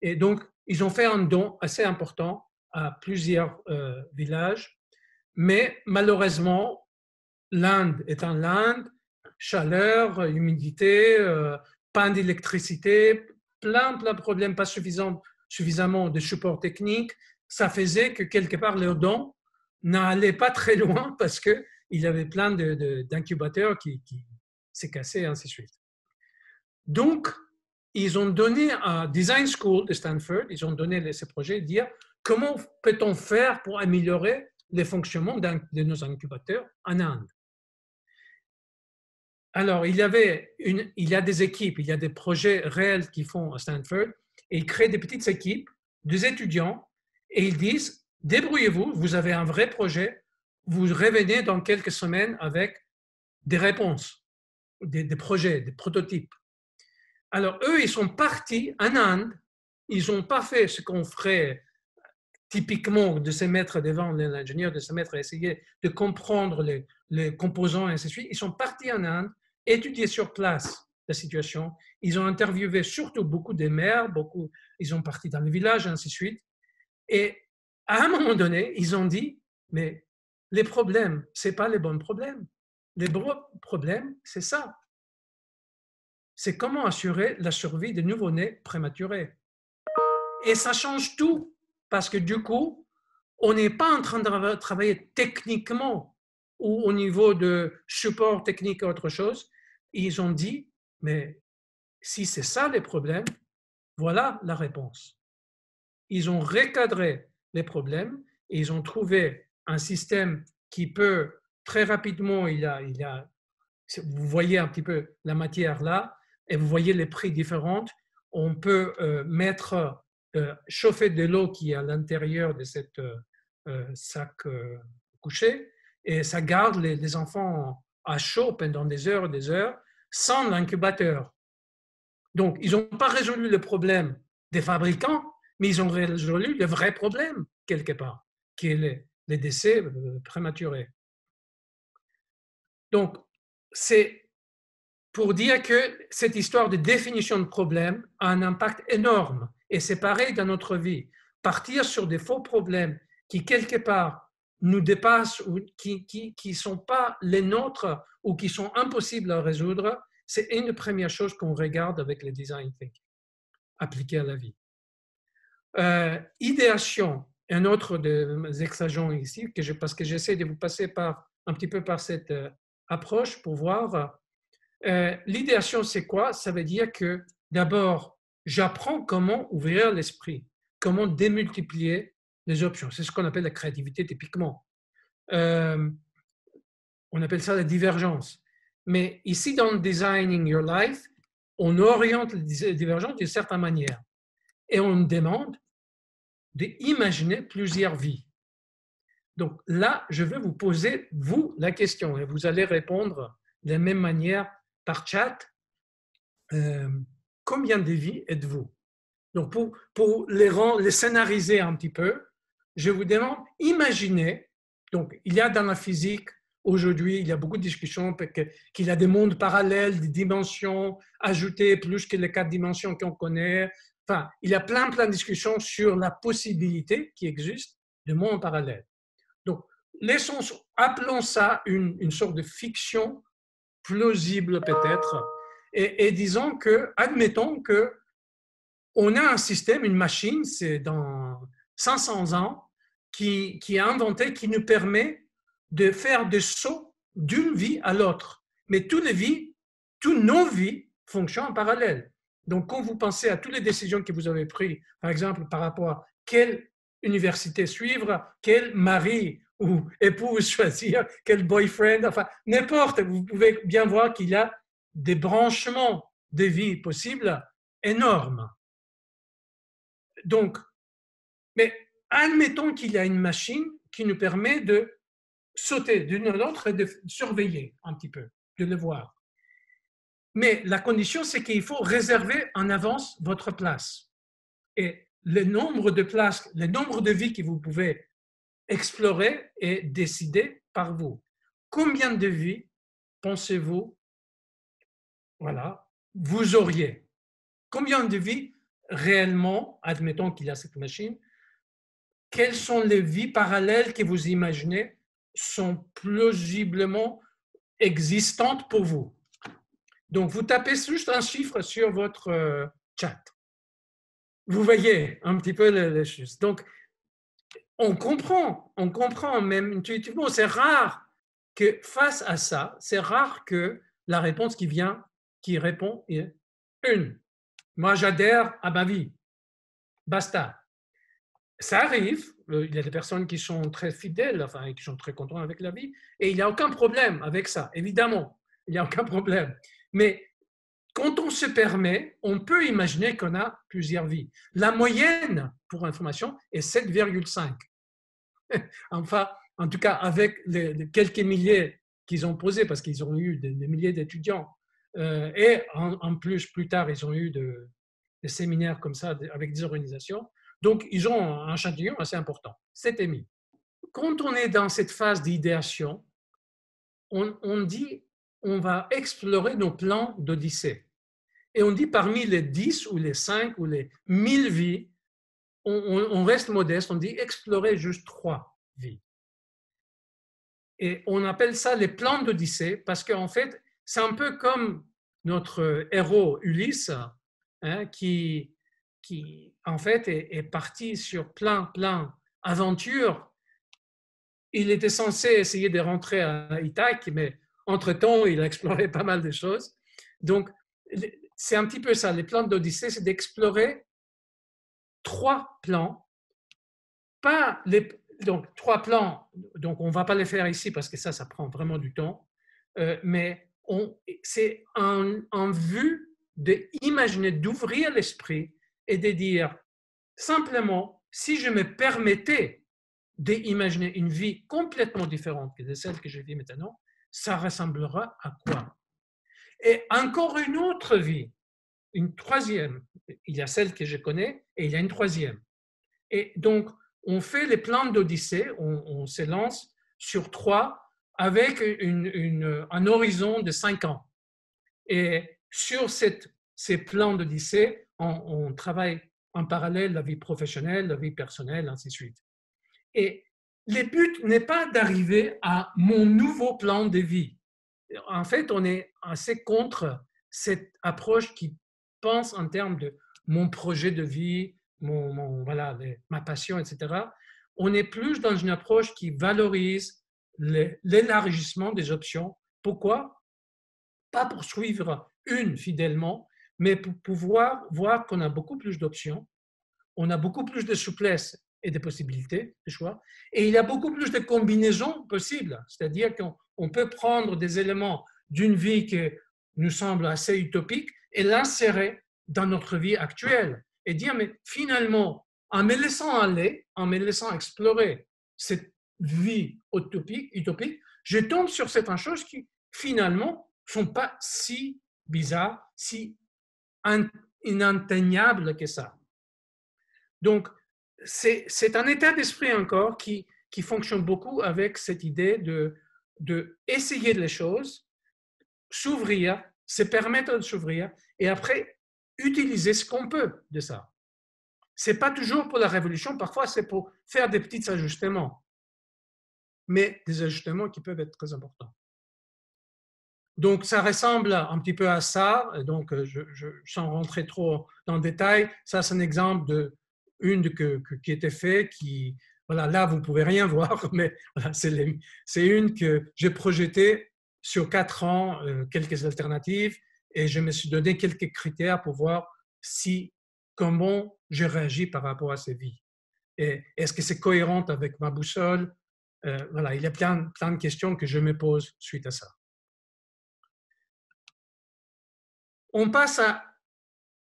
Et donc, ils ont fait un don assez important à plusieurs villages. Mais malheureusement, l'Inde étant l'Inde, chaleur, humidité, panne d'électricité, plein de problèmes, pas suffisamment de support technique, ça faisait que quelque part leur don n'allait pas très loin parce qu'il y avait plein d'incubateurs qui s'est cassé, et ainsi de suite. Donc, ils ont donné à Design School de Stanford, ils ont donné ce projet, dire comment peut-on faire pour améliorer le fonctionnement de nos incubateurs en Inde. Alors, il y a des équipes, il y a des projets réels qu'ils font à Stanford, et ils créent des petites équipes, des étudiants, et ils disent, débrouillez-vous, vous avez un vrai projet, vous revenez dans quelques semaines avec des réponses, des projets, des prototypes. Alors, eux, ils sont partis en Inde, ils n'ont pas fait ce qu'on ferait typiquement de se mettre devant l'ingénieur, de se mettre à essayer de comprendre les composants et ainsi de suite. Ils sont partis en Inde, étudier sur place la situation. Ils ont interviewé surtout beaucoup de maires, ils ont parti dans les villages, ainsi de suite. Et à un moment donné, ils ont dit, mais les problèmes, ce n'est pas les bons problèmes. Les bons problèmes, c'est ça. C'est comment assurer la survie des nouveau-nés prématurés. Et ça change tout, parce que du coup, on n'est pas en train de travailler techniquement ou au niveau de support technique ou autre chose. Ils ont dit, mais si c'est ça les problèmes, voilà la réponse. Ils ont recadré les problèmes et ils ont trouvé un système qui peut très rapidement, vous voyez un petit peu la matière là et vous voyez les prix différents. On peut chauffer de l'eau qui est à l'intérieur de cette sac couché et ça garde les enfants à chaud pendant des heures sans l'incubateur. Donc, ils n'ont pas résolu le problème des fabricants, mais ils ont résolu le vrai problème, quelque part, qui est les décès prématurés. Donc, c'est pour dire que cette histoire de définition de problème a un impact énorme. Et c'est pareil dans notre vie. Partir sur des faux problèmes qui, quelque part, nous dépassent ou qui ne sont pas les nôtres ou qui sont impossibles à résoudre, c'est une première chose qu'on regarde avec le design thinking, appliqué à la vie. Idéation, un autre des hexagons ici, parce que j'essaie de vous passer un petit peu par cette approche pour voir. L'idéation, c'est quoi? Ça veut dire que d'abord, j'apprends comment ouvrir l'esprit, comment démultiplier les options. C'est ce qu'on appelle la créativité typiquement. On appelle ça la divergence. Mais ici, dans Designing Your Life, on oriente les divergences d'une certaine manière. Et on demande d'imaginer plusieurs vies. Donc là, je vais vous poser, vous, la question, et vous allez répondre de la même manière par chat. Combien de vies êtes-vous? Donc pour les scénariser un petit peu, je vous demande, imaginez, donc il y a dans la physique Aujourd'hui, il y a beaucoup de discussions qu'il y a des mondes parallèles, des dimensions ajoutées plus que les 4 dimensions qu'on connaît. Enfin, il y a plein de discussions sur la possibilité qui existe de mondes parallèles. Donc, appelons ça une sorte de fiction plausible peut-être, et disons que, admettons que on a un système, une machine, c'est dans 500 ans, qui est inventée, qui nous permet de faire des sauts d'une vie à l'autre. Mais toutes nos vies fonctionnent en parallèle. Donc, quand vous pensez à toutes les décisions que vous avez prises, par exemple, par rapport à quelle université suivre, quel mari ou épouse choisir, quel boyfriend, enfin, n'importe, vous pouvez bien voir qu'il y a des branchements de vie possibles énormes. Donc, mais admettons qu'il y a une machine qui nous permet de sauter d'une à l'autre et de surveiller un petit peu, de le voir. Mais la condition, c'est qu'il faut réserver en avance votre place. Et le nombre de places, le nombre de vies que vous pouvez explorer est décidé par vous. Combien de vies pensez-vous, voilà, vous auriez? Combien de vies réellement, admettons qu'il y a cette machine, quelles sont les vies parallèles que vous imaginez sont plausiblement existantes pour vous? Donc, vous tapez juste un chiffre sur votre chat. Vous voyez un petit peu les choses. Donc, on comprend même intuitivement. C'est rare que face à ça, c'est rare que la réponse qui répond est une. Moi, j'adhère à ma vie. Basta. Ça arrive, il y a des personnes qui sont très fidèles, enfin, qui sont très contentes avec la vie, et il n'y a aucun problème avec ça, évidemment, il n'y a aucun problème. Mais quand on se permet, on peut imaginer qu'on a plusieurs vies. La moyenne, pour information, est 7,5. Enfin, en tout cas, avec les quelques milliers qu'ils ont posés, parce qu'ils ont eu des milliers d'étudiants, et en plus, plus tard, ils ont eu des séminaires comme ça avec des organisations. Donc, ils ont un échantillon assez important, 7,5. Quand on est dans cette phase d'idéation, on dit on va explorer nos plans d'Odyssée. Et on dit parmi les 10 ou les 5 ou les 1000 vies, on reste modeste, on dit explorer juste 3 vies. Et on appelle ça les plans d'Odyssée parce qu'en fait, c'est un peu comme notre héros Ulysse, hein, qui en fait est parti sur plein d'aventures. Il était censé essayer de rentrer à Ithaque, mais entre-temps, il a exploré pas mal de choses. Donc, c'est un petit peu ça. Les plans d'Odyssée, c'est d'explorer 3 plans, pas les, donc 3 plans, donc on ne va pas les faire ici parce que ça prend vraiment du temps, mais c'est en vue d'imaginer, d'ouvrir l'esprit et de dire simplement, si je me permettais d'imaginer une vie complètement différente que de celle que je vis maintenant, ça ressemblera à quoi? Et encore une autre vie, une troisième. Il y a celle que je connais et il y a une troisième. Et donc, on fait les plans d'Odyssée, on se lance sur 3 avec un horizon de 5 ans. Et sur ces plans d'Odyssée, on travaille en parallèle la vie professionnelle, la vie personnelle, ainsi de suite. Et le but n'est pas d'arriver à mon nouveau plan de vie. En fait, on est assez contre cette approche qui pense en termes de mon projet de vie, voilà, ma passion, etc. On est plus dans une approche qui valorise l'élargissement des options. Pourquoi? Pas pour suivre une fidèlement, mais pour pouvoir voir qu'on a beaucoup plus d'options, on a beaucoup plus de souplesse et de possibilités de choix, et il y a beaucoup plus de combinaisons possibles, c'est-à-dire qu'on peut prendre des éléments d'une vie qui nous semble assez utopique et l'insérer dans notre vie actuelle et dire, mais finalement, en me laissant aller, en me laissant explorer cette vie utopique, je tombe sur certaines choses qui, finalement, ne sont pas si bizarres, si inatteignables que ça. Donc, c'est un état d'esprit encore qui fonctionne beaucoup avec cette idée d'essayer les choses, s'ouvrir, se permettre de s'ouvrir et après utiliser ce qu'on peut de ça. Ce n'est pas toujours pour la révolution, parfois c'est pour faire des petits ajustements, mais des ajustements qui peuvent être très importants. Donc, ça ressemble un petit peu à ça. Donc, sans rentrer trop dans le détail, ça, c'est un exemple d'une qui était faite, qui, voilà, là, vous ne pouvez rien voir, mais voilà, c'est une que j'ai projetée sur 4 ans, quelques alternatives, et je me suis donné quelques critères pour voir comment je réagis par rapport à ces vies. Et est-ce que c'est cohérent avec ma boussole? Voilà, il y a plein de questions que je me pose suite à ça. On passe à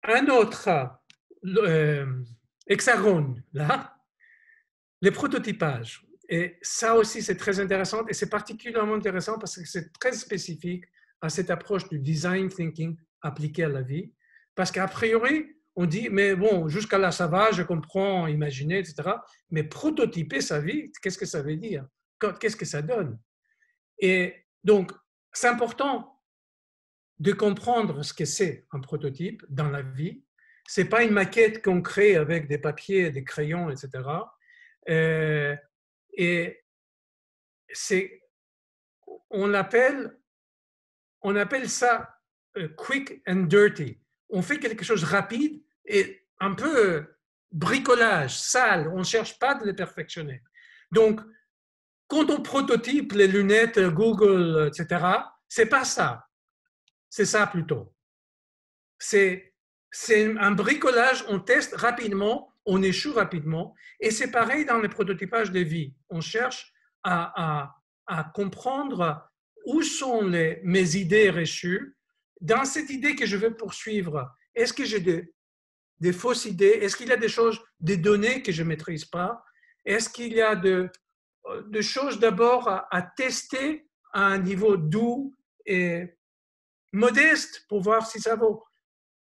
un autre hexagone, là, les prototypages. Et ça aussi, c'est très intéressant et c'est particulièrement intéressant parce que c'est très spécifique à cette approche du design thinking appliquée à la vie. Parce qu'a priori, on dit, mais bon, jusqu'à là, ça va, je comprends, imaginer, etc. Mais prototyper sa vie, qu'est-ce que ça veut dire? Qu'est-ce que ça donne? Et donc, c'est important de comprendre ce que c'est un prototype dans la vie. Ce n'est pas une maquette qu'on crée avec des papiers, des crayons, etc. Et on appelle ça quick and dirty. On fait quelque chose rapide et un peu bricolage, sale. On ne cherche pas de les perfectionner. Donc, quand on prototype les lunettes Google, etc., ce n'est pas ça. C'est ça plutôt. C'est un bricolage, on teste rapidement, on échoue rapidement. Et c'est pareil dans le prototypage de vie. On cherche à comprendre où sont mes idées reçues. Dans cette idée que je veux poursuivre, est-ce que j'ai des fausses idées? Est-ce qu'il y a des choses, des données que je ne maîtrise pas? Est-ce qu'il y a de choses d'abord à tester à un niveau doux et modeste pour voir si ça vaut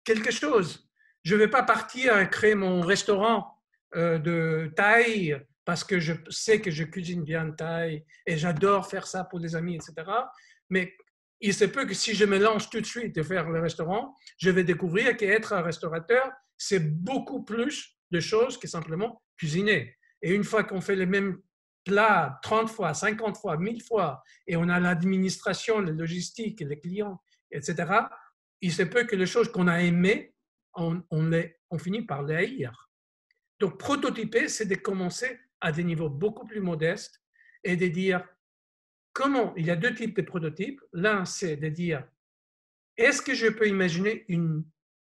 quelque chose. Je ne vais pas partir à créer mon restaurant de thaï parce que je sais que je cuisine bien thaï et j'adore faire ça pour des amis, etc. Mais il se peut que si je me lance tout de suite à faire le restaurant, je vais découvrir qu'être un restaurateur, c'est beaucoup plus de choses que simplement cuisiner. Et une fois qu'on fait les mêmes plats 30 fois, 50 fois, 1000 fois, et on a l'administration, la logistique, les clients, etc., il se peut que les choses qu'on a aimées, on finit par les haïr. Donc, prototyper, c'est de commencer à des niveaux beaucoup plus modestes et de dire comment, il y a 2 types de prototypes. L'un, c'est de dire, est-ce que je peux imaginer une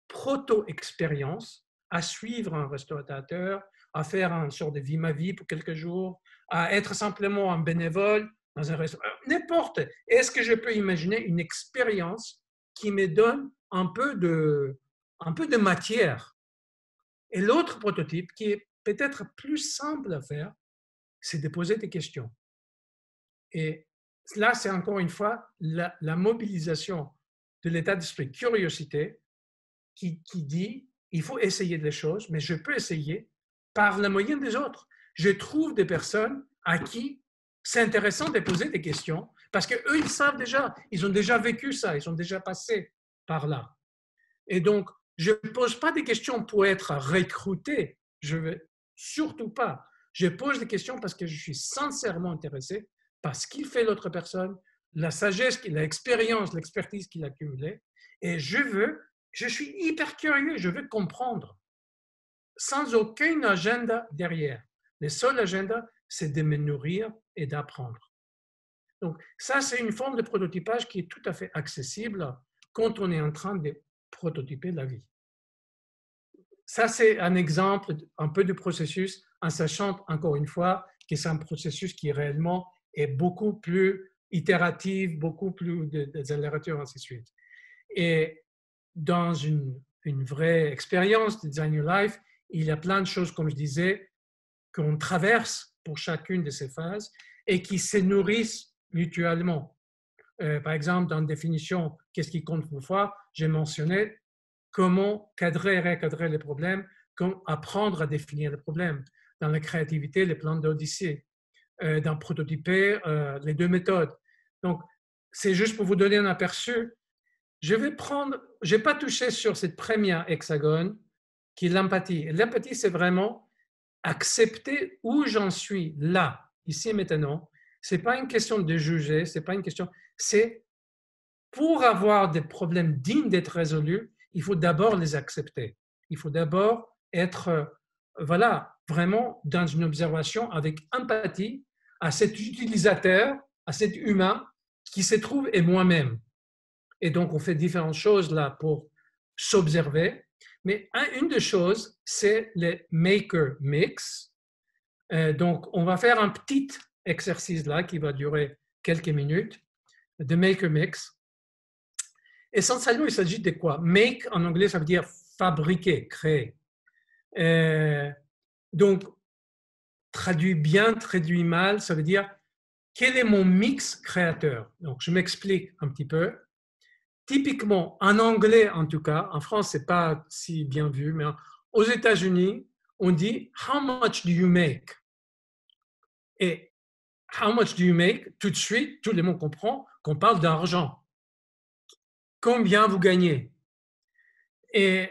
proto-expérience à suivre un restaurateur, à faire une sorte de vie ma vie pour quelques jours, à être simplement un bénévole dans un restaurant, n'importe. Est-ce que je peux imaginer une expérience qui me donne un peu de matière? Et l'autre prototype, qui est peut-être plus simple à faire, c'est de poser des questions. Et là, c'est encore une fois la mobilisation de l'état d'esprit curiosité qui dit il faut essayer des choses, mais je peux essayer par le moyen des autres. Je trouve des personnes à qui c'est intéressant de poser des questions parce qu'eux, ils savent déjà, ils ont déjà vécu ça, ils ont déjà passé par là. Et donc, je ne pose pas des questions pour être recruté, je ne veux surtout pas. Je pose des questions parce que je suis sincèrement intéressé par ce qu'il fait l'autre personne, la sagesse, l'expérience, l'expertise qu'il a accumulée. Et je suis hyper curieux, je veux comprendre, sans aucun agenda derrière. Le seul agenda, c'est de me nourrir et d'apprendre. Donc, ça, c'est une forme de prototypage qui est tout à fait accessible quand on est en train de prototyper la vie. Ça, c'est un exemple un peu du processus, en sachant encore une fois que c'est un processus qui réellement est beaucoup plus itératif, beaucoup plus d'accélérateur, ainsi de suite. Et dans une vraie expérience de Design Your Life, il y a plein de choses, comme je disais, qu'on traverse pour chacune de ces phases et qui se nourrissent mutuellement. Par exemple, dans la définition « Qu'est-ce qui compte pour toi ?» j'ai mentionné comment cadrer et recadrer les problèmes, comment apprendre à définir les problèmes. Dans la créativité, les plans d'Odyssée. Dans prototyper, les 2 méthodes. Donc, c'est juste pour vous donner un aperçu. Je n'ai pas touché sur cette première hexagone qui est l'empathie. L'empathie, c'est vraiment accepter où j'en suis là, ici et maintenant. Ce n'est pas une question de juger, c'est pas une question, c'est pour avoir des problèmes dignes d'être résolus, il faut d'abord les accepter. Il faut d'abord être, voilà, vraiment dans une observation avec empathie à cet utilisateur, à cet humain qui se trouve et moi-même. Et donc, on fait différentes choses là pour s'observer. Mais une des choses, c'est les maker mix. Donc, on va faire un petit exercice là qui va durer quelques minutes de maker mix. Essentiellement, il s'agit de quoi? Make en anglais, ça veut dire fabriquer, créer. Donc, traduit mal, ça veut dire quel est mon mix créateur? Donc, je m'explique un petit peu. Typiquement, en anglais en tout cas, en France, ce n'est pas si bien vu, mais aux États-Unis, on dit « How much do you make ?» Et « How much do you make ?» Tout de suite, tout le monde comprend qu'on parle d'argent. Combien vous gagnez? Et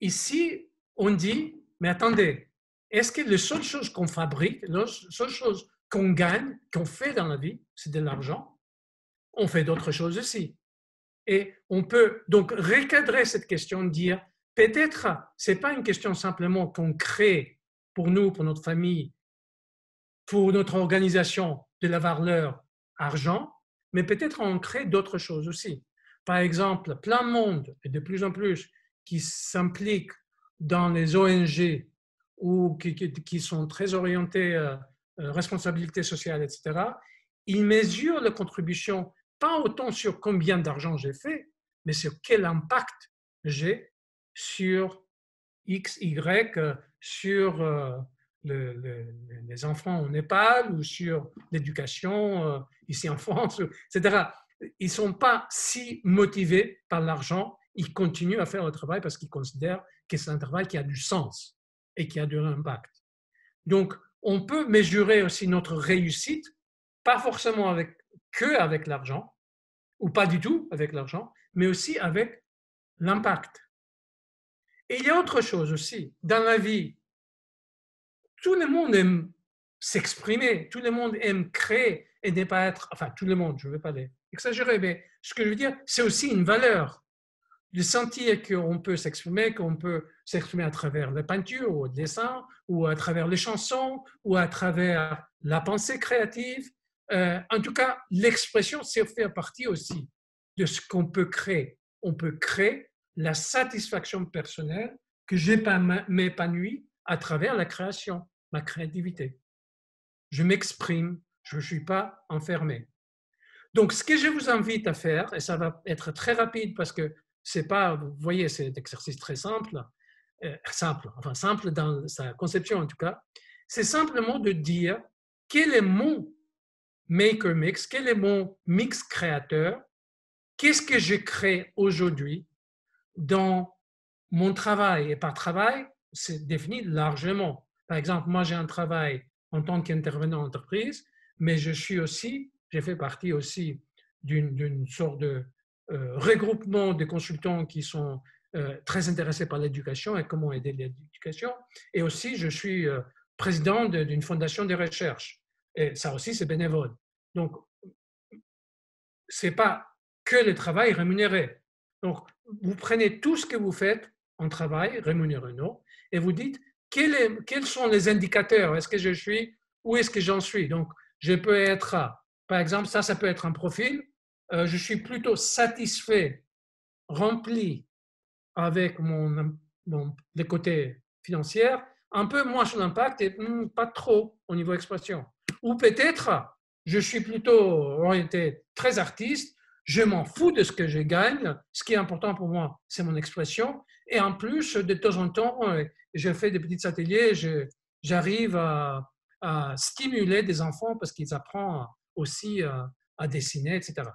ici, on dit « Mais attendez, est-ce que la seule chose qu'on fabrique, la seule chose qu'on gagne, qu'on fait dans la vie, c'est de l'argent? On fait d'autres choses aussi. » Et on peut donc recadrer cette question, dire peut-être ce n'est pas une question simplement qu'on crée pour nous, pour notre famille, pour notre organisation de la valeur argent, mais peut-être on crée d'autres choses aussi. Par exemple, plein de monde, et de plus en plus, qui s'impliquent dans les ONG ou qui sont très orientés responsabilité sociale, etc., ils mesurent la contribution pas autant sur combien d'argent j'ai fait, mais sur quel impact j'ai sur X, Y, sur les enfants au Népal ou sur l'éducation ici en France, etc. Ils ne sont pas si motivés par l'argent, ils continuent à faire le travail parce qu'ils considèrent que c'est un travail qui a du sens et qui a de l'impact. Donc, on peut mesurer aussi notre réussite, pas forcément avec l'argent, ou pas du tout avec l'argent, mais aussi avec l'impact. Et il y a autre chose aussi. Dans la vie, tout le monde aime s'exprimer, tout le monde aime créer et ne pas être, enfin tout le monde, je ne veux pas exagérer, mais ce que je veux dire, c'est aussi une valeur. De sentir qu'on peut s'exprimer à travers la peinture ou le dessin, ou à travers les chansons, ou à travers la pensée créative. En tout cas, l'expression, c'est faire partie aussi de ce qu'on peut créer. On peut créer la satisfaction personnelle que j'ai m'épanouie à travers la création, ma créativité. Je m'exprime, je ne suis pas enfermé. Donc, ce que je vous invite à faire, et ça va être très rapide parce que c'est pas, vous voyez, c'est un exercice très simple, simple dans sa conception en tout cas, c'est simplement de dire quel est mon maker mix, quel est mon mix créateur, qu'est-ce que je crée aujourd'hui dans mon travail. Et par travail, c'est défini largement. Par exemple, moi j'ai un travail en tant qu'intervenant en entreprise, mais j'ai fait partie aussi d'une sorte de regroupement de consultants qui sont très intéressés par l'éducation et comment aider l'éducation. Et aussi, je suis président d'une fondation de recherche. Et ça aussi, c'est bénévole. Donc, ce n'est pas que le travail rémunéré. Donc, vous prenez tout ce que vous faites en travail, rémunéré ou non, et vous dites quels sont les indicateurs. Est-ce que je suis, où est-ce que j'en suis? Donc, je peux être, par exemple, ça peut être un profil. Je suis plutôt satisfait, rempli avec les côtés financiers, un peu moins sur l'impact et pas trop au niveau expression. Ou peut-être, je suis plutôt orienté très artiste, je m'en fous de ce que je gagne, ce qui est important pour moi, c'est mon expression. Et en plus, de temps en temps, je fais des petits ateliers, j'arrive à stimuler des enfants parce qu'ils apprennent aussi à dessiner, etc.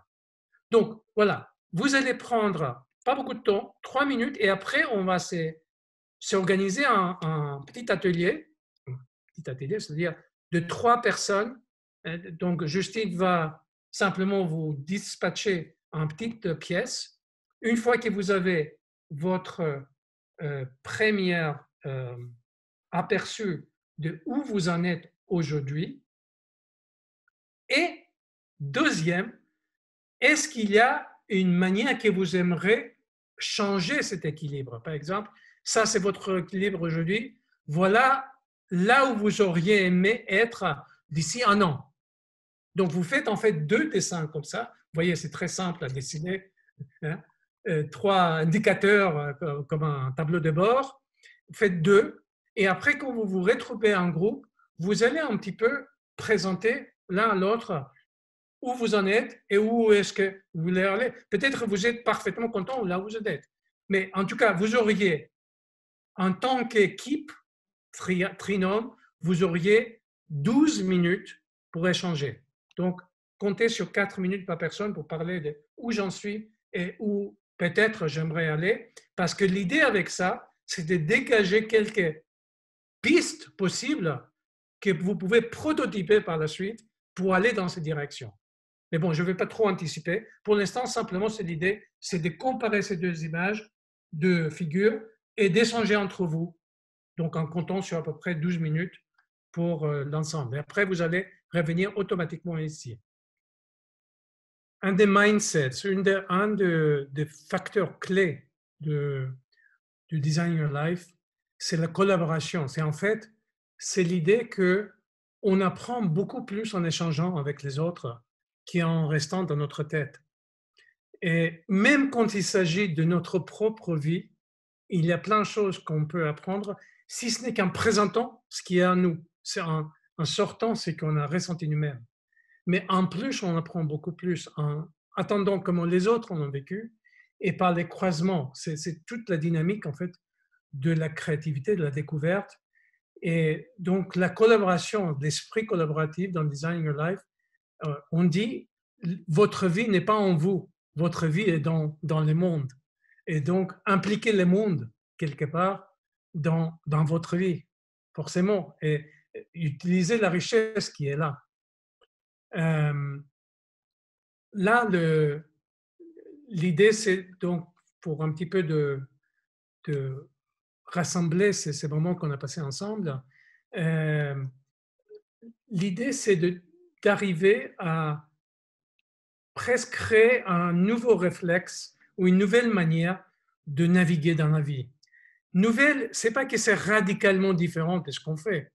Donc, voilà, vous allez prendre pas beaucoup de temps, 3 minutes, et après, on va s'organiser un petit atelier, c'est-à-dire de 3 personnes. Donc, Justine va simplement vous dispatcher en petites pièces. Une fois que vous avez votre premier aperçu de où vous en êtes aujourd'hui, et deuxième, est-ce qu'il y a une manière que vous aimeriez changer cet équilibre? Par exemple, ça c'est votre équilibre aujourd'hui, voilà là où vous auriez aimé être d'ici un an. Donc vous faites en fait 2 dessins comme ça. Vous voyez, c'est très simple à dessiner. Hein? 3 indicateurs comme un tableau de bord. Vous faites 2. Et après, quand vous vous retrouvez en groupe, vous allez un petit peu présenter l'un à l'autre où vous en êtes et où est-ce que vous voulez aller. Peut-être que vous êtes parfaitement content là où vous êtes. Mais en tout cas, vous auriez, en tant qu'équipe, trinôme, vous auriez 12 minutes pour échanger. Donc, comptez sur 4 minutes par personne pour parler de où j'en suis et où peut-être j'aimerais aller. Parce que l'idée avec ça, c'est de dégager quelques pistes possibles que vous pouvez prototyper par la suite pour aller dans cette direction. Mais bon, je ne vais pas trop anticiper. Pour l'instant, simplement, c'est l'idée, c'est de comparer ces deux images, deux figures, et d'échanger entre vous. Donc, en comptant sur à peu près 12 minutes pour l'ensemble. Et après, vous allez revenir automatiquement ici. Un des mindsets, un des facteurs clés du Design Your Life, c'est la collaboration. C'est en fait, c'est l'idée qu'on apprend beaucoup plus en échangeant avec les autres qu'en restant dans notre tête. Et même quand il s'agit de notre propre vie, il y a plein de choses qu'on peut apprendre, si ce n'est qu'en présentant ce qui est à nous. C'est en sortant ce qu'on a ressenti nous-mêmes. Mais en plus, on apprend beaucoup plus en attendant comment les autres en ont vécu et par les croisements. C'est toute la dynamique, en fait, de la créativité, de la découverte. Et donc, la collaboration, l'esprit collaboratif dans Design Your Life, on dit, votre vie n'est pas en vous, votre vie est dans le monde. Et donc, impliquer le monde, quelque part, dans votre vie, forcément, et utiliser la richesse qui est là. Là, l'idée, c'est donc, pour un petit peu de rassembler ces moments qu'on a passés ensemble, l'idée, c'est d'arriver à presque créer un nouveau réflexe ou une nouvelle manière de naviguer dans la vie. Nouvelle, c'est pas que c'est radicalement différent de ce qu'on fait.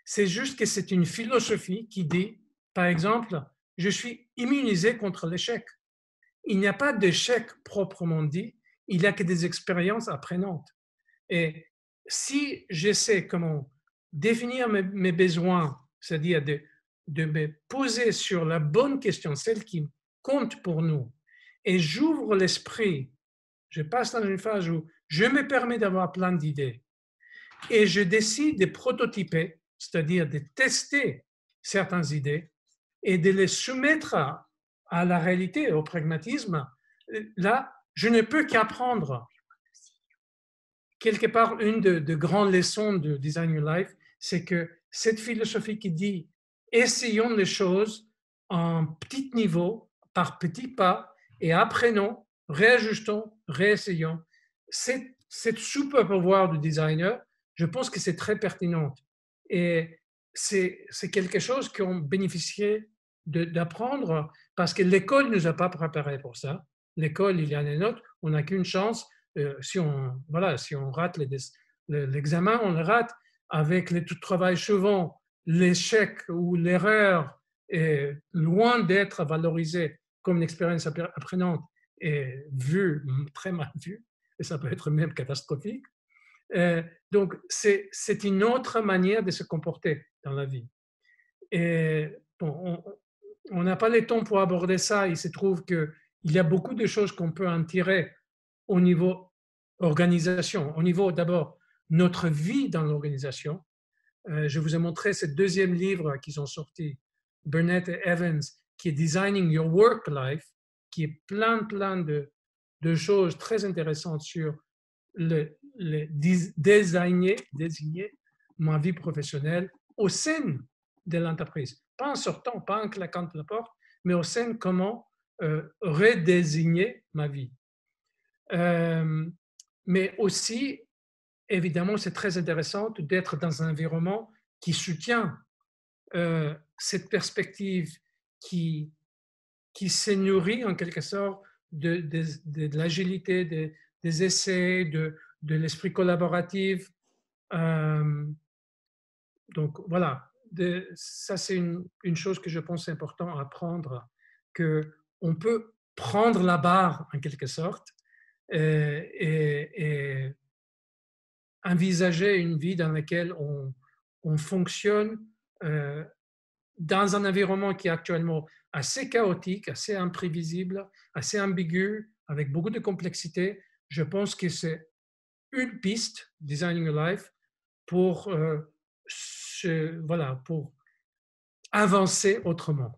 C'est juste que c'est une philosophie qui dit, par exemple, je suis immunisé contre l'échec. Il n'y a pas d'échec proprement dit, il n'y a que des expériences apprenantes. Et si j'essaie comment définir mes besoins, c'est-à-dire de me poser sur la bonne question, celle qui compte pour nous, et j'ouvre l'esprit, je passe dans une phase où je me permets d'avoir plein d'idées, et je décide de prototyper, c'est-à-dire de tester certaines idées et de les soumettre à la réalité, au pragmatisme, là, je ne peux qu'apprendre. Quelque part, une de grandes leçons de Design Your Life, c'est que cette philosophie qui dit essayons les choses en petit niveau, par petits pas, et apprenons, réajustons, réessayons. Cette super pouvoir du designer, je pense que c'est très pertinent. Et c'est quelque chose qu'on bénéficiait d'apprendre parce que l'école ne nous a pas préparés pour ça. L'école, il y en a une autre, on n'a qu'une chance. Si on rate l'examen, on le rate. Avec le travail souvent, l'échec ou l'erreur est loin d'être valorisé comme une expérience apprenante et vue, très mal vue, et ça peut être même catastrophique. Donc, c'est une autre manière de se comporter dans la vie. Et bon, on n'a pas le temps pour aborder ça. Il se trouve qu'il y a beaucoup de choses qu'on peut en tirer au niveau organisation, au niveau d'abord notre vie dans l'organisation. Je vous ai montré ce deuxième livre qu'ils ont sorti, Burnett et Evans, qui est Designing Your Work Life, qui est plein de choses très intéressantes sur désigner ma vie professionnelle au sein de l'entreprise. Pas en sortant, pas en claquant la porte, mais aussi comment redésigner ma vie. Mais aussi, évidemment, c'est très intéressant d'être dans un environnement qui soutient cette perspective qui, qui se nourrit en quelque sorte de l'agilité, des essais, de l'esprit collaboratif. Euh, donc voilà, ça c'est une chose que je pense important à apprendre, qu'on peut prendre la barre en quelque sorte et envisager une vie dans laquelle on fonctionne euh, dans un environnement qui est actuellement assez chaotique, assez imprévisible, assez ambigu, avec beaucoup de complexité. Je pense que c'est une piste, Designing Your Life, pour, voilà, pour avancer autrement.